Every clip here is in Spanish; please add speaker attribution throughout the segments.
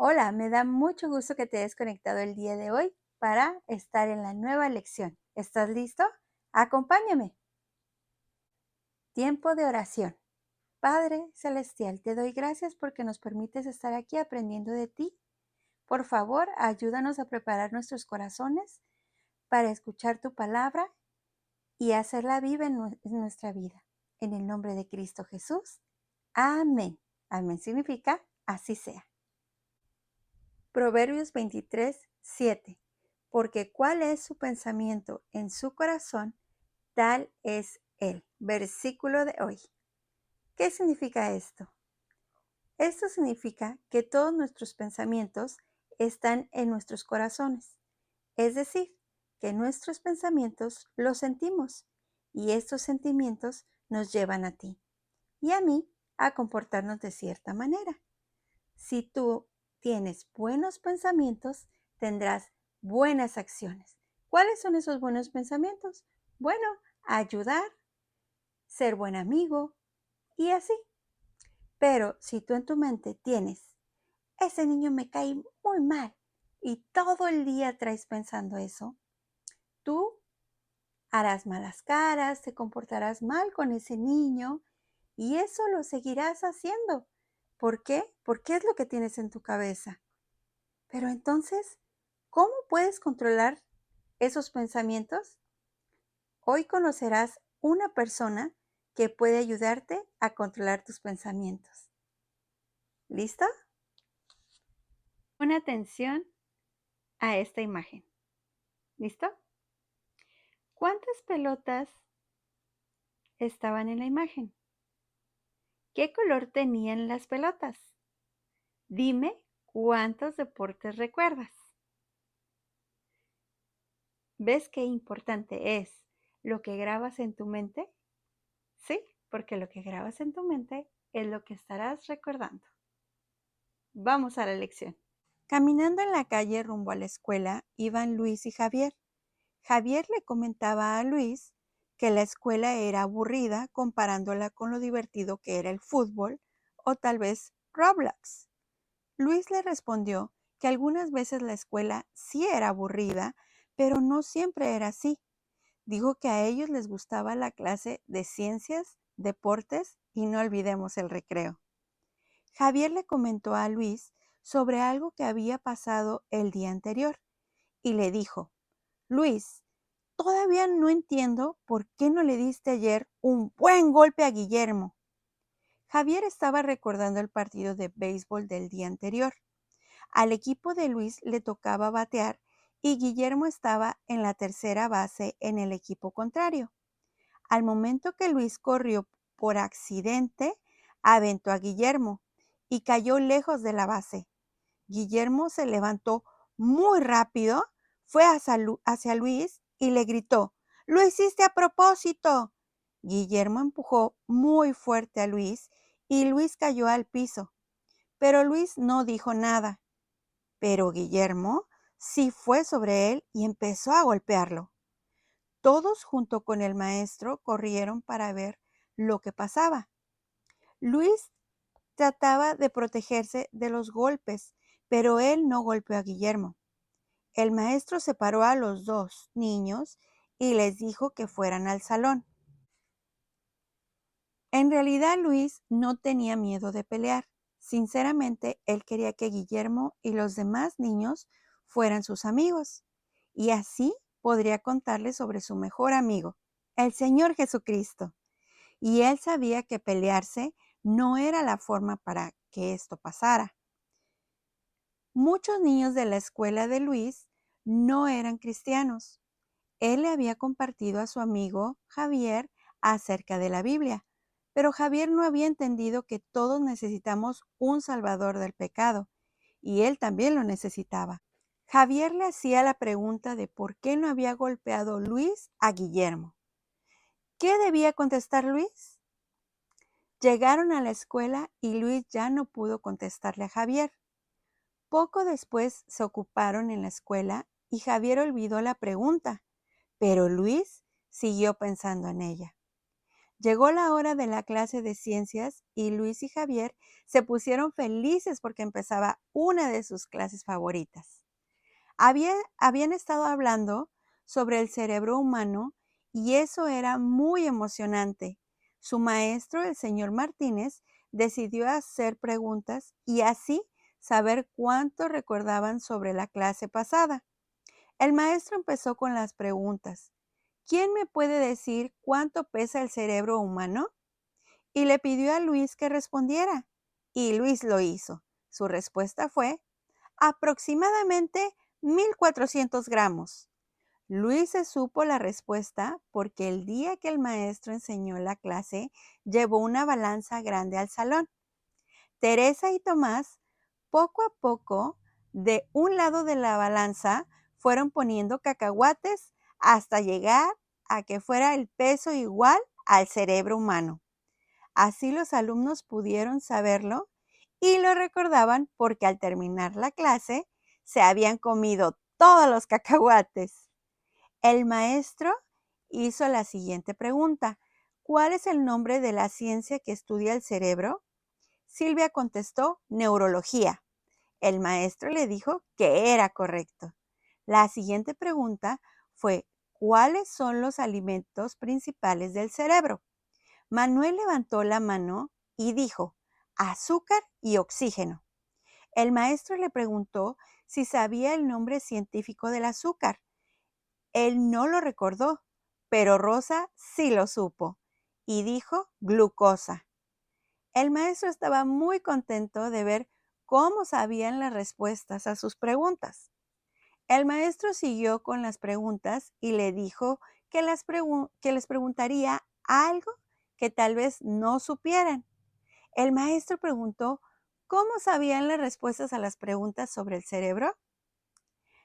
Speaker 1: Hola, me da mucho gusto que te hayas conectado el día de hoy para estar en la nueva lección. ¿Estás listo? Acompáñame. Tiempo de oración. Padre Celestial, te doy gracias porque nos permites estar aquí aprendiendo de ti. Por favor, ayúdanos a preparar nuestros corazones para escuchar tu palabra y hacerla viva en nuestra vida. En el nombre de Cristo Jesús. Amén. Amén significa así sea. Proverbios 23:7. Porque cuál es su pensamiento en su corazón, tal es él. Versículo de hoy. ¿Qué significa esto? Esto significa que todos nuestros pensamientos están en nuestros corazones. Es decir, que nuestros pensamientos los sentimos y estos sentimientos nos llevan a ti y a mí a comportarnos de cierta manera. Si tú tienes buenos pensamientos, tendrás buenas acciones. ¿Cuáles son esos buenos pensamientos? Bueno, ayudar, ser buen amigo y así. Pero si tú en tu mente tienes, ese niño me cae muy mal y todo el día traes pensando eso, tú harás malas caras, te comportarás mal con ese niño y eso lo seguirás haciendo. ¿Por qué? Porque es lo que tienes en tu cabeza. Pero entonces, ¿cómo puedes controlar esos pensamientos? Hoy conocerás una persona que puede ayudarte a controlar tus pensamientos. ¿Listo? Pon atención a esta imagen. ¿Listo? ¿Cuántas pelotas estaban en la imagen? ¿Qué color tenían las pelotas? Dime cuántos deportes recuerdas. ¿Ves qué importante es lo que grabas en tu mente? Sí, porque lo que grabas en tu mente es lo que estarás recordando. Vamos a la lección. Caminando en la calle rumbo a la escuela iban Luis y Javier. Javier le comentaba a Luis que la escuela era aburrida comparándola con lo divertido que era el fútbol o tal vez Roblox. Luis le respondió que algunas veces la escuela sí era aburrida, pero no siempre era así. Dijo que a ellos les gustaba la clase de ciencias, deportes y no olvidemos el recreo. Javier le comentó a Luis sobre algo que había pasado el día anterior y le dijo: Luis, todavía no entiendo por qué no le diste ayer un buen golpe a Guillermo. Javier estaba recordando el partido de béisbol del día anterior. Al equipo de Luis le tocaba batear y Guillermo estaba en la tercera base en el equipo contrario. Al momento que Luis corrió por accidente, aventó a Guillermo y cayó lejos de la base. Guillermo se levantó muy rápido, fue hacia Luis y le gritó: «¡Lo hiciste a propósito!». Guillermo empujó muy fuerte a Luis y Luis cayó al piso, pero Luis no dijo nada. Pero Guillermo sí fue sobre él y empezó a golpearlo. Todos junto con el maestro corrieron para ver lo que pasaba. Luis trataba de protegerse de los golpes, pero él no golpeó a Guillermo. El maestro separó a los dos niños y les dijo que fueran al salón. En realidad Luis no tenía miedo de pelear. Sinceramente, él quería que Guillermo y los demás niños fueran sus amigos. Y así podría contarles sobre su mejor amigo, el Señor Jesucristo. Y él sabía que pelearse no era la forma para que esto pasara. Muchos niños de la escuela de Luis no eran cristianos. Él le había compartido a su amigo Javier acerca de la Biblia, pero Javier no había entendido que todos necesitamos un salvador del pecado, y él también lo necesitaba. Javier le hacía la pregunta de por qué no había golpeado Luis a Guillermo. ¿Qué debía contestar Luis? Llegaron a la escuela y Luis ya no pudo contestarle a Javier. Poco después se ocuparon en la escuela y Javier olvidó la pregunta, pero Luis siguió pensando en ella. Llegó la hora de la clase de ciencias y Luis y Javier se pusieron felices porque empezaba una de sus clases favoritas. Habían estado hablando sobre el cerebro humano y eso era muy emocionante. Su maestro, el señor Martínez, decidió hacer preguntas y así saber cuánto recordaban sobre la clase pasada. El maestro empezó con las preguntas. ¿Quién me puede decir cuánto pesa el cerebro humano? Y le pidió a Luis que respondiera. Y Luis lo hizo. Su respuesta fue aproximadamente 1,400 gramos. Luis se supo la respuesta porque el día que el maestro enseñó la clase, llevó una balanza grande al salón. Teresa y Tomás, poco a poco, de un lado de la balanza, fueron poniendo cacahuates hasta llegar a que fuera el peso igual al cerebro humano. Así los alumnos pudieron saberlo y lo recordaban porque al terminar la clase se habían comido todos los cacahuates. El maestro hizo la siguiente pregunta. ¿Cuál es el nombre de la ciencia que estudia el cerebro? Silvia contestó, neurología. El maestro le dijo que era correcto. La siguiente pregunta fue, ¿cuáles son los alimentos principales del cerebro? Manuel levantó la mano y dijo, azúcar y oxígeno. El maestro le preguntó si sabía el nombre científico del azúcar. Él no lo recordó, pero Rosa sí lo supo y dijo glucosa. El maestro estaba muy contento de ver cómo sabían las respuestas a sus preguntas. El maestro siguió con las preguntas y le dijo que les preguntaría algo que tal vez no supieran. El maestro preguntó, ¿cómo sabían las respuestas a las preguntas sobre el cerebro?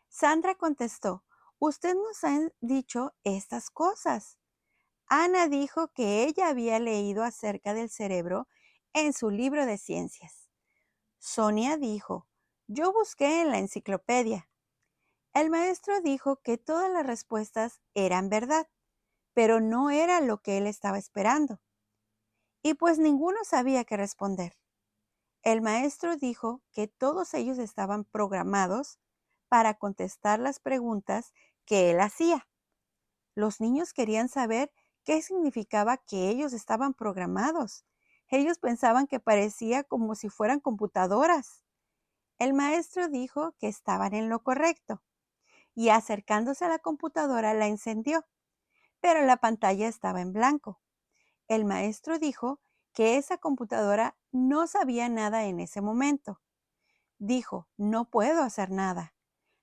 Speaker 1: Sandra contestó, usted nos ha dicho estas cosas. Ana dijo que ella había leído acerca del cerebro en su libro de ciencias. Sonia dijo, yo busqué en la enciclopedia. El maestro dijo que todas las respuestas eran verdad, pero no era lo que él estaba esperando. Y pues ninguno sabía qué responder. El maestro dijo que todos ellos estaban programados para contestar las preguntas que él hacía. Los niños querían saber qué significaba que ellos estaban programados. Ellos pensaban que parecía como si fueran computadoras. El maestro dijo que estaban en lo correcto y acercándose a la computadora la encendió, pero la pantalla estaba en blanco. El maestro dijo que esa computadora no sabía nada en ese momento. Dijo, no puedo hacer nada.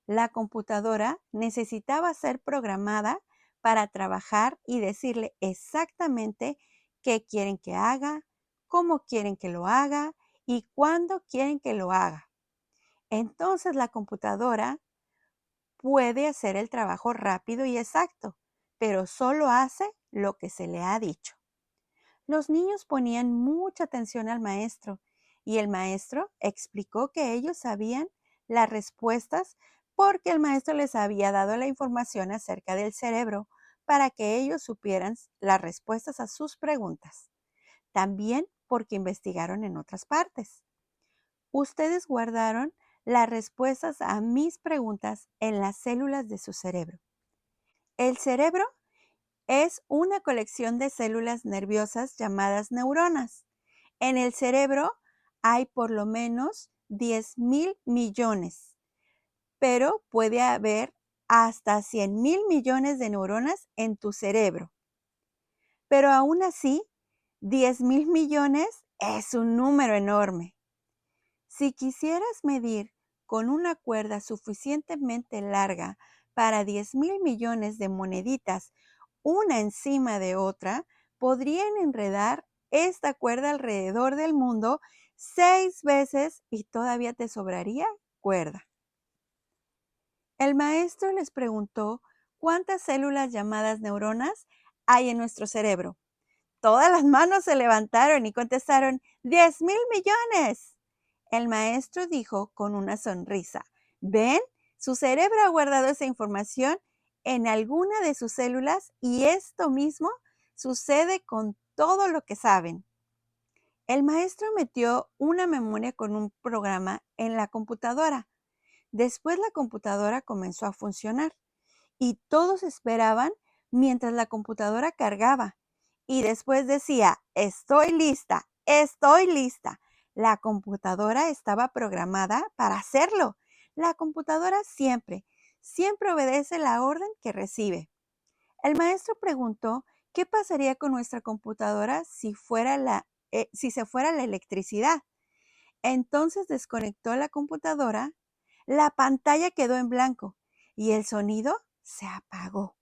Speaker 1: La computadora necesitaba ser programada para trabajar y decirle exactamente qué quieren que haga, cómo quieren que lo haga y cuándo quieren que lo haga. Entonces la computadora puede hacer el trabajo rápido y exacto, pero solo hace lo que se le ha dicho. Los niños ponían mucha atención al maestro y el maestro explicó que ellos sabían las respuestas porque el maestro les había dado la información acerca del cerebro para que ellos supieran las respuestas a sus preguntas. También porque investigaron en otras partes. Ustedes guardaron las respuestas a mis preguntas en las células de su cerebro. El cerebro es una colección de células nerviosas llamadas neuronas. En el cerebro hay por lo menos 10,000 millones, pero puede haber hasta 100,000 millones de neuronas en tu cerebro. Pero aún así, 10,000 millones es un número enorme. Si quisieras medir con una cuerda suficientemente larga para 10,000 millones de moneditas una encima de otra, podrían enredar esta cuerda alrededor del mundo 6 veces y todavía te sobraría cuerda. El maestro les preguntó cuántas células llamadas neuronas hay en nuestro cerebro. Todas las manos se levantaron y contestaron 10,000 millones. El maestro dijo con una sonrisa, ¿ven? Su cerebro ha guardado esa información en alguna de sus células y esto mismo sucede con todo lo que saben. El maestro metió una memoria con un programa en la computadora. Después la computadora comenzó a funcionar y todos esperaban mientras la computadora cargaba. Y después decía, estoy lista, estoy lista. La computadora estaba programada para hacerlo. La computadora siempre obedece la orden que recibe. El maestro preguntó qué pasaría con nuestra computadora si se fuera la electricidad. Entonces desconectó la computadora, la pantalla quedó en blanco y el sonido se apagó.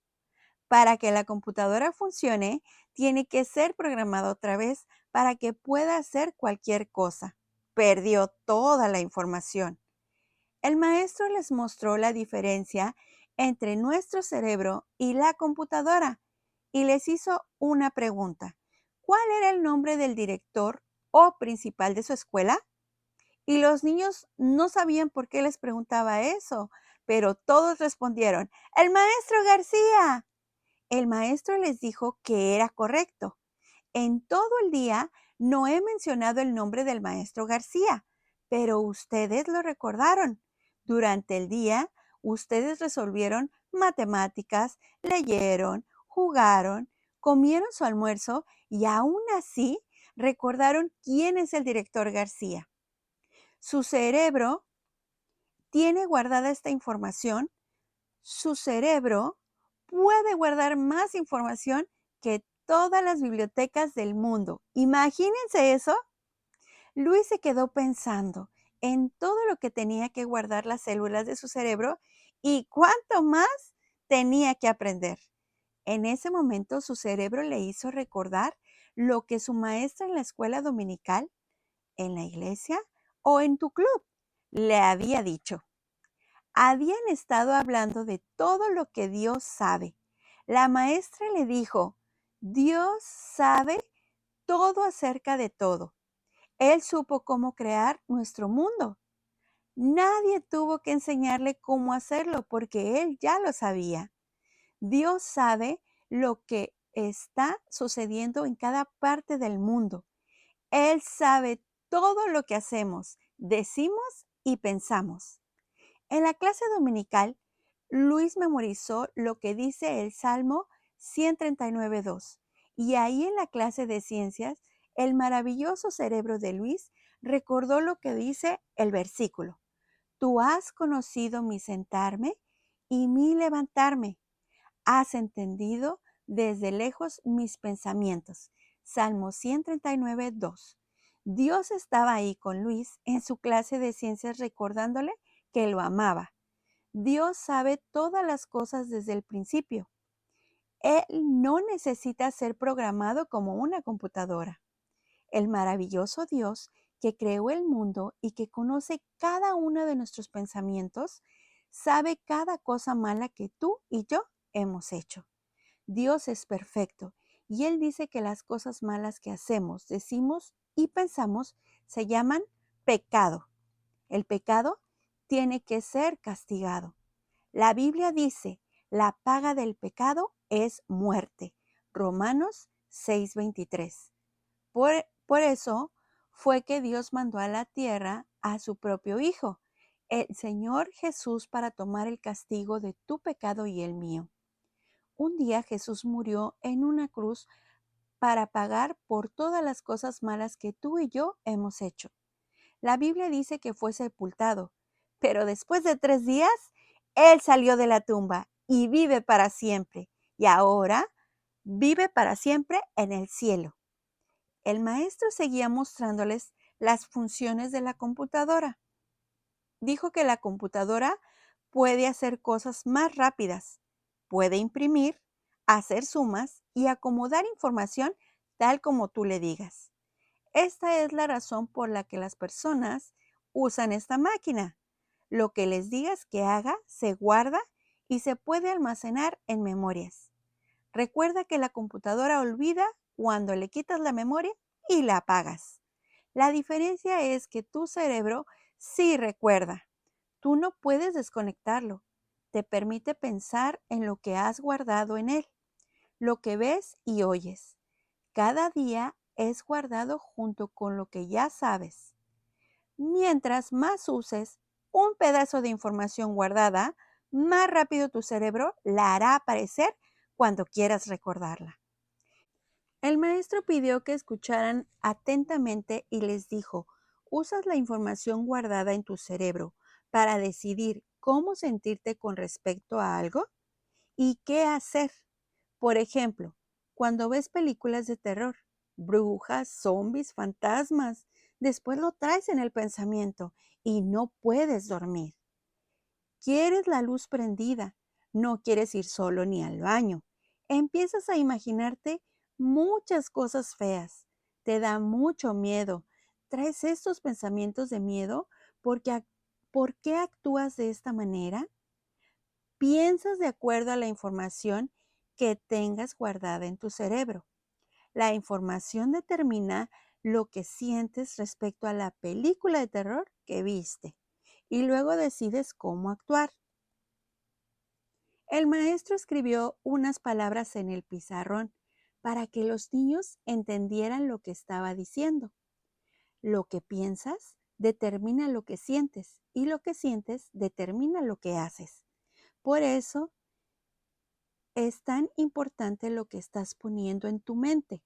Speaker 1: Para que la computadora funcione, tiene que ser programada otra vez para que pueda hacer cualquier cosa. Perdió toda la información. El maestro les mostró la diferencia entre nuestro cerebro y la computadora y les hizo una pregunta. ¿Cuál era el nombre del director o principal de su escuela? Y los niños no sabían por qué les preguntaba eso, pero todos respondieron, ¡el maestro García! El maestro les dijo que era correcto. En todo el día no he mencionado el nombre del maestro García, pero ustedes lo recordaron. Durante el día, ustedes resolvieron matemáticas, leyeron, jugaron, comieron su almuerzo y aún así recordaron quién es el director García. Su cerebro tiene guardada esta información. Su cerebro puede guardar más información que todas las bibliotecas del mundo. Imagínense eso. Luis se quedó pensando en todo lo que tenía que guardar las células de su cerebro y cuánto más tenía que aprender. En ese momento su cerebro le hizo recordar lo que su maestra en la escuela dominical, en la iglesia o en tu club le había dicho. Habían estado hablando de todo lo que Dios sabe. La maestra le dijo, Dios sabe todo acerca de todo. Él supo cómo crear nuestro mundo. Nadie tuvo que enseñarle cómo hacerlo porque él ya lo sabía. Dios sabe lo que está sucediendo en cada parte del mundo. Él sabe todo lo que hacemos, decimos y pensamos. En la clase dominical, Luis memorizó lo que dice el Salmo 139.2. Y ahí en la clase de ciencias, el maravilloso cerebro de Luis recordó lo que dice el versículo. Tú has conocido mi sentarme y mi levantarme. Has entendido desde lejos mis pensamientos. Salmo 139.2. Dios estaba ahí con Luis en su clase de ciencias recordándole que lo amaba. Dios sabe todas las cosas desde el principio. Él no necesita ser programado como una computadora. El maravilloso Dios que creó el mundo y que conoce cada uno de nuestros pensamientos, sabe cada cosa mala que tú y yo hemos hecho. Dios es perfecto y Él dice que las cosas malas que hacemos, decimos y pensamos se llaman pecado. El pecado tiene que ser castigado. La Biblia dice, la paga del pecado es muerte. Romanos 6:23. Por eso fue que Dios mandó a la tierra a su propio Hijo, el Señor Jesús, para tomar el castigo de tu pecado y el mío. Un día Jesús murió en una cruz para pagar por todas las cosas malas que tú y yo hemos hecho. La Biblia dice que fue sepultado, pero después de 3 días, Él salió de la tumba y vive para siempre. Y ahora vive para siempre en el cielo. El maestro seguía mostrándoles las funciones de la computadora. Dijo que la computadora puede hacer cosas más rápidas, puede imprimir, hacer sumas y acomodar información tal como tú le digas. Esta es la razón por la que las personas usan esta máquina. Lo que les digas que haga se guarda y se puede almacenar en memorias. Recuerda que la computadora olvida cuando le quitas la memoria y la apagas. La diferencia es que tu cerebro sí recuerda. Tú no puedes desconectarlo. Te permite pensar en lo que has guardado en él, lo que ves y oyes. Cada día es guardado junto con lo que ya sabes. Mientras más uses un pedazo de información guardada, más rápido tu cerebro la hará aparecer cuando quieras recordarla. El maestro pidió que escucharan atentamente y les dijo, ¿usas la información guardada en tu cerebro para decidir cómo sentirte con respecto a algo? ¿Y qué hacer? Por ejemplo, cuando ves películas de terror, brujas, zombies, fantasmas, después lo traes en el pensamiento y no puedes dormir. Quieres la luz prendida, no quieres ir solo ni al baño. Empiezas a imaginarte muchas cosas feas. Te da mucho miedo. ¿Traes estos pensamientos de miedo? ¿Por qué actúas de esta manera? Piensas de acuerdo a la información que tengas guardada en tu cerebro. La información determina lo que sientes respecto a la película de terror que viste y luego decides cómo actuar. El maestro escribió unas palabras en el pizarrón para que los niños entendieran lo que estaba diciendo. Lo que piensas determina lo que sientes y lo que sientes determina lo que haces. Por eso es tan importante lo que estás poniendo en tu mente.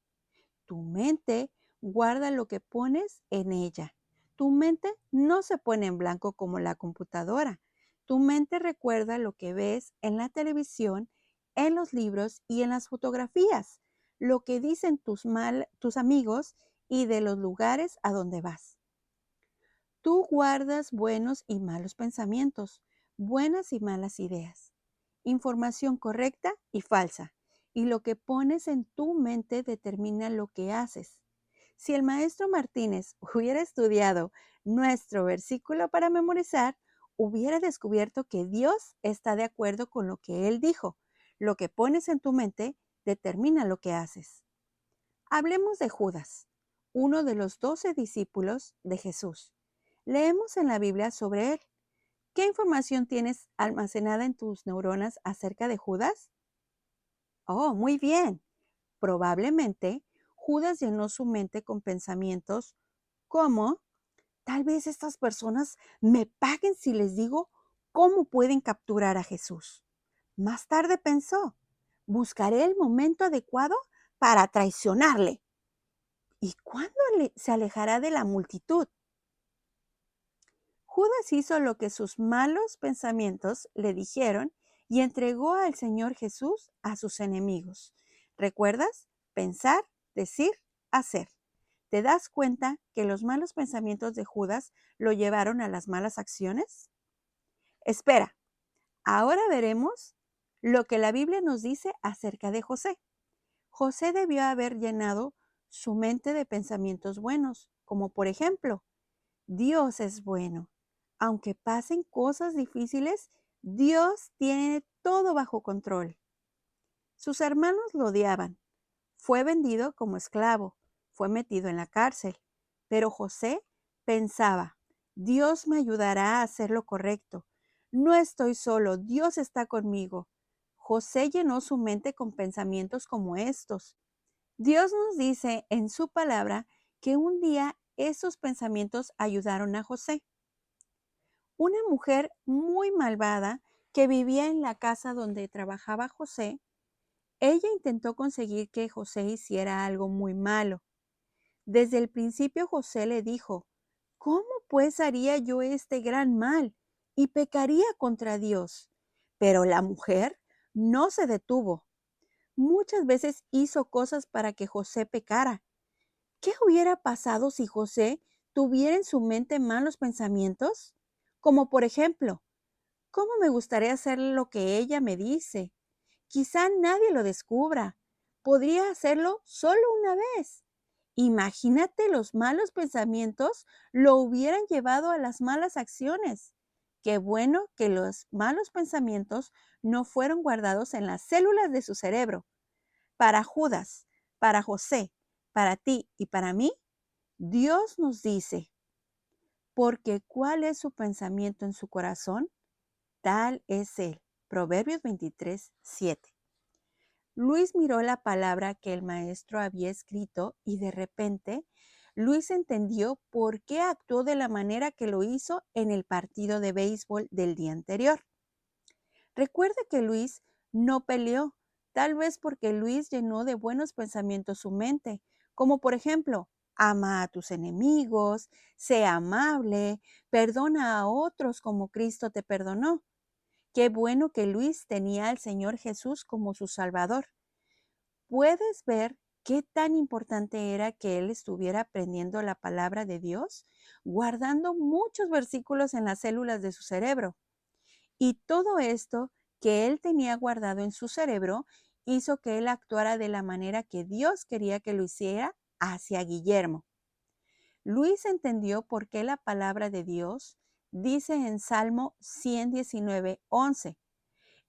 Speaker 1: Tu mente guarda lo que pones en ella. Tu mente no se pone en blanco como la computadora. Tu mente recuerda lo que ves en la televisión, en los libros y en las fotografías, lo que dicen tus amigos y de los lugares a donde vas. Tú guardas buenos y malos pensamientos, buenas y malas ideas, información correcta y falsa, y lo que pones en tu mente determina lo que haces. Si el maestro Martínez hubiera estudiado nuestro versículo para memorizar, hubiera descubierto que Dios está de acuerdo con lo que Él dijo. Lo que pones en tu mente determina lo que haces. Hablemos de Judas, uno de los 12 discípulos de Jesús. Leemos en la Biblia sobre él. ¿Qué información tienes almacenada en tus neuronas acerca de Judas? Oh, muy bien. Probablemente Judas llenó su mente con pensamientos como, tal vez estas personas me paguen si les digo cómo pueden capturar a Jesús. Más tarde pensó, buscaré el momento adecuado para traicionarle. ¿Y cuándo se alejará de la multitud? Judas hizo lo que sus malos pensamientos le dijeron y entregó al Señor Jesús a sus enemigos. ¿Recuerdas? Pensar, decir, hacer. ¿Te das cuenta que los malos pensamientos de Judas lo llevaron a las malas acciones? Espera, ahora veremos lo que la Biblia nos dice acerca de José. José debió haber llenado su mente de pensamientos buenos, como por ejemplo, Dios es bueno. Aunque pasen cosas difíciles, Dios tiene todo bajo control. Sus hermanos lo odiaban. Fue vendido como esclavo. Fue metido en la cárcel. Pero José pensaba, Dios me ayudará a hacer lo correcto. No estoy solo, Dios está conmigo. José llenó su mente con pensamientos como estos. Dios nos dice en su palabra que un día esos pensamientos ayudaron a José. Una mujer muy malvada que vivía en la casa donde trabajaba José, ella intentó conseguir que José hiciera algo muy malo. Desde el principio José le dijo, ¿cómo pues haría yo este gran mal y pecaría contra Dios? Pero la mujer no se detuvo. Muchas veces hizo cosas para que José pecara. ¿Qué hubiera pasado si José tuviera en su mente malos pensamientos? Como por ejemplo, ¿cómo me gustaría hacer lo que ella me dice? Quizá nadie lo descubra. Podría hacerlo solo una vez. Imagínate los malos pensamientos lo hubieran llevado a las malas acciones. Qué bueno que los malos pensamientos no fueron guardados en las células de su cerebro. Para Judas, para José, para ti y para mí, Dios nos dice, porque ¿cuál es su pensamiento en su corazón? Tal es él. Proverbios 23:7. Luis miró la palabra que el maestro había escrito y de repente Luis entendió por qué actuó de la manera que lo hizo en el partido de béisbol del día anterior. Recuerda que Luis no peleó, tal vez porque Luis llenó de buenos pensamientos su mente, como por ejemplo, ama a tus enemigos, sea amable, perdona a otros como Cristo te perdonó. Qué bueno que Luis tenía al Señor Jesús como su Salvador. ¿Puedes ver qué tan importante era que él estuviera aprendiendo la palabra de Dios, guardando muchos versículos en las células de su cerebro? Y todo esto que él tenía guardado en su cerebro hizo que él actuara de la manera que Dios quería que lo hiciera hacia Guillermo. Luis entendió por qué la palabra de Dios dice en Salmo 119:11: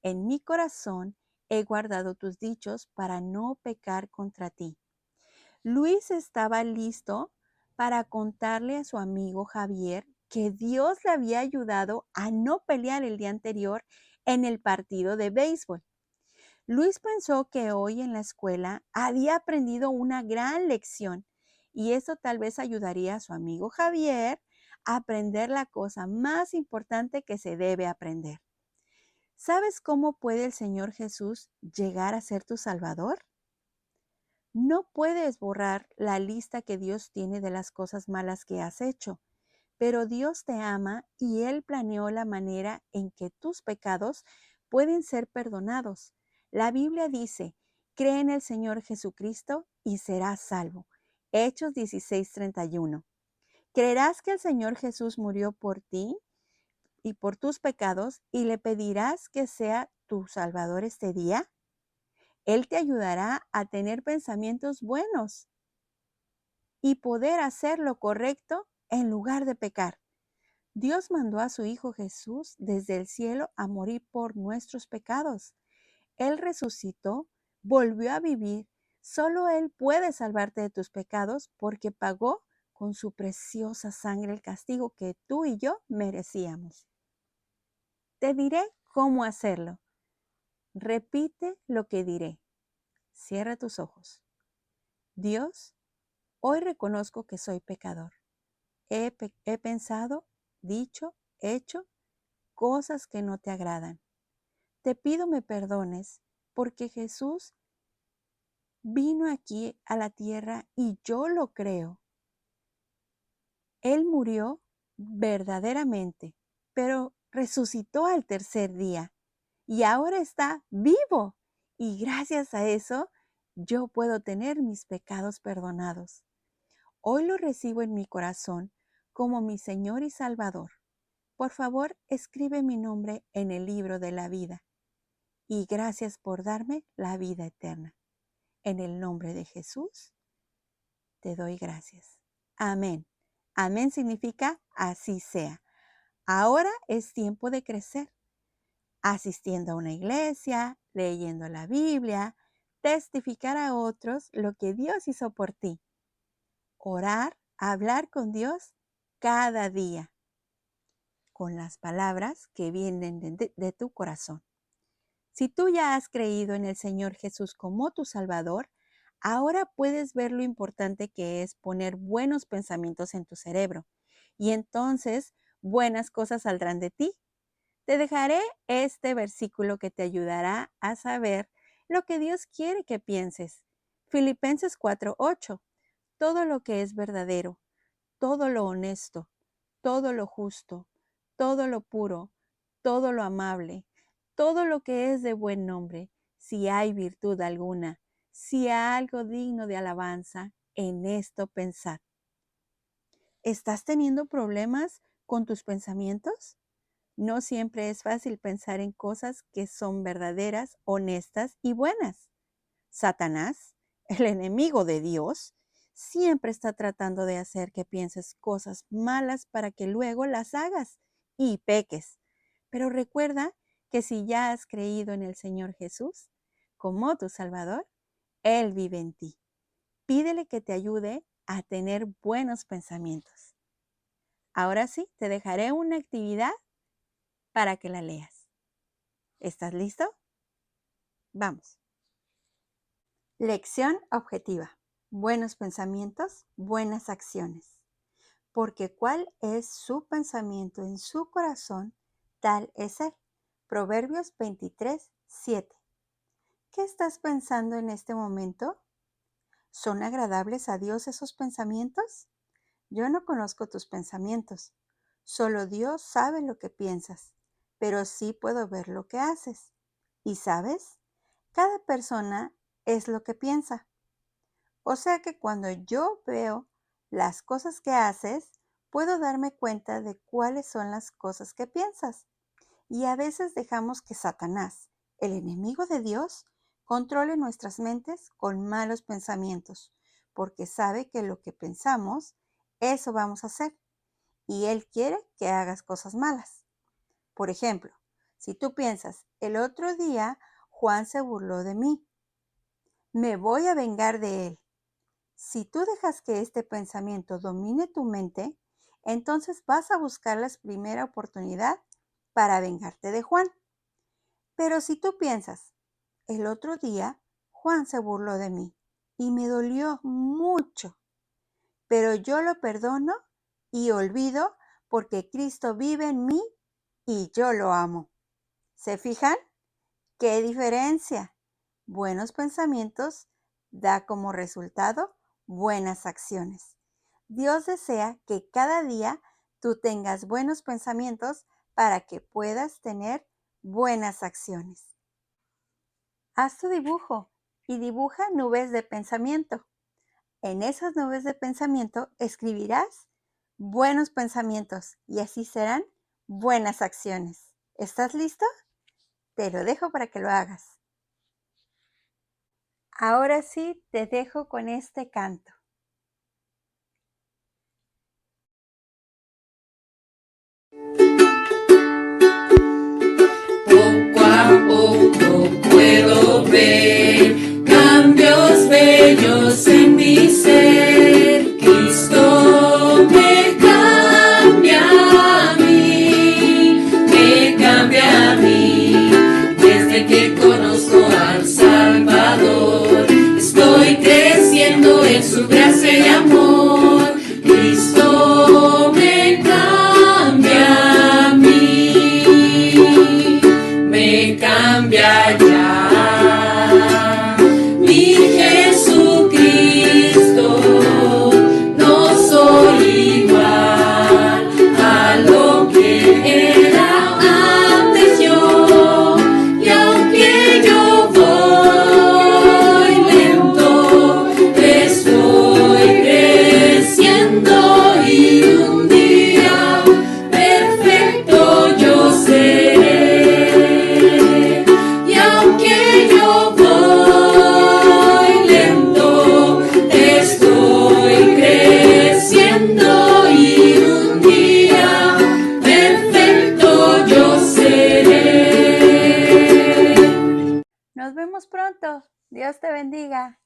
Speaker 1: en mi corazón he guardado tus dichos para no pecar contra ti. Luis estaba listo para contarle a su amigo Javier que Dios le había ayudado a no pelear el día anterior en el partido de béisbol. Luis pensó que hoy en la escuela había aprendido una gran lección y eso tal vez ayudaría a su amigo Javier a aprender la cosa más importante que se debe aprender. ¿Sabes cómo puede el Señor Jesús llegar a ser tu Salvador? No puedes borrar la lista que Dios tiene de las cosas malas que has hecho, pero Dios te ama y Él planeó la manera en que tus pecados pueden ser perdonados. La Biblia dice: cree en el Señor Jesucristo y serás salvo. Hechos 16:31. ¿Creerás que el Señor Jesús murió por ti y por tus pecados y le pedirás que sea tu Salvador este día? Él te ayudará a tener pensamientos buenos y poder hacer lo correcto en lugar de pecar. Dios mandó a su Hijo Jesús desde el cielo a morir por nuestros pecados. Él resucitó, volvió a vivir. Solo Él puede salvarte de tus pecados porque pagó con su preciosa sangre el castigo que tú y yo merecíamos. Te diré cómo hacerlo. Repite lo que diré. Cierra tus ojos. Dios, hoy reconozco que soy pecador. He pensado, dicho, hecho cosas que no te agradan. Te pido me perdones porque Jesús vino aquí a la tierra y yo lo creo. Él murió verdaderamente, pero resucitó al tercer día y ahora está vivo. Y gracias a eso, yo puedo tener mis pecados perdonados. Hoy lo recibo en mi corazón como mi Señor y Salvador. Por favor, escribe mi nombre en el libro de la vida. Y gracias por darme la vida eterna. En el nombre de Jesús, te doy gracias. Amén. Amén significa así sea. Ahora es tiempo de crecer, asistiendo a una iglesia, leyendo la Biblia, testificar a otros lo que Dios hizo por ti. Orar, hablar con Dios cada día, con las palabras que vienen de tu corazón. Si tú ya has creído en el Señor Jesús como tu Salvador, ahora puedes ver lo importante que es poner buenos pensamientos en tu cerebro. Y entonces buenas cosas saldrán de ti. Te dejaré este versículo que te ayudará a saber lo que Dios quiere que pienses. Filipenses 4:8. Todo lo que es verdadero, todo lo honesto, todo lo justo, todo lo puro, todo lo amable, todo lo que es de buen nombre, si hay virtud alguna, si hay algo digno de alabanza, en esto pensad. ¿Estás teniendo problemas con tus pensamientos? No siempre es fácil pensar en cosas que son verdaderas, honestas y buenas. Satanás, el enemigo de Dios, siempre está tratando de hacer que pienses cosas malas para que luego las hagas y peques. Pero recuerda que si ya has creído en el Señor Jesús como tu Salvador, Él vive en ti. Pídele que te ayude a tener buenos pensamientos. Ahora sí, te dejaré una actividad para que la leas. ¿Estás listo? Vamos. Lección objetiva. Buenos pensamientos, buenas acciones. Porque cuál es su pensamiento en su corazón, tal es él. Proverbios 23:7. ¿Qué estás pensando en este momento? ¿Son agradables a Dios esos pensamientos? Yo no conozco tus pensamientos. Solo Dios sabe lo que piensas, pero sí puedo ver lo que haces. ¿Y sabes? Cada persona es lo que piensa. O sea que cuando yo veo las cosas que haces, puedo darme cuenta de cuáles son las cosas que piensas. Y a veces dejamos que Satanás, el enemigo de Dios, controle nuestras mentes con malos pensamientos, porque sabe que lo que pensamos, eso vamos a hacer. Y él quiere que hagas cosas malas. Por ejemplo, si tú piensas, el otro día Juan se burló de mí, me voy a vengar de él. Si tú dejas que este pensamiento domine tu mente, entonces vas a buscar la primera oportunidad para vengarte de Juan. Pero si tú piensas, el otro día Juan se burló de mí y me dolió mucho, pero yo lo perdono y olvido porque Cristo vive en mí y yo lo amo. ¿Se fijan? ¡Qué diferencia! Buenos pensamientos da como resultado buenas acciones. Dios desea que cada día tú tengas buenos pensamientos para que puedas tener buenas acciones. Haz tu dibujo y dibuja nubes de pensamiento. En esas nubes de pensamiento escribirás buenos pensamientos y así serán buenas acciones. ¿Estás listo? Te lo dejo para que lo hagas. Ahora sí, te dejo con este canto.
Speaker 2: Poco a poco puedo ver cambios bellos en mi ser. Cristo me cambia a mí, desde que conozco al Salvador. Estoy creciendo en su gracia y amor. Cristo me cambia a mí, me cambia ya. Mi Jesucristo, no soy igual a lo que era antes yo. Y aunque yo voy lento, estoy creciendo y un día perfecto yo seré. Y aunque yo voy lento, estoy creciendo y un día perfecto yo seré.
Speaker 1: Nos vemos pronto. Dios te bendiga.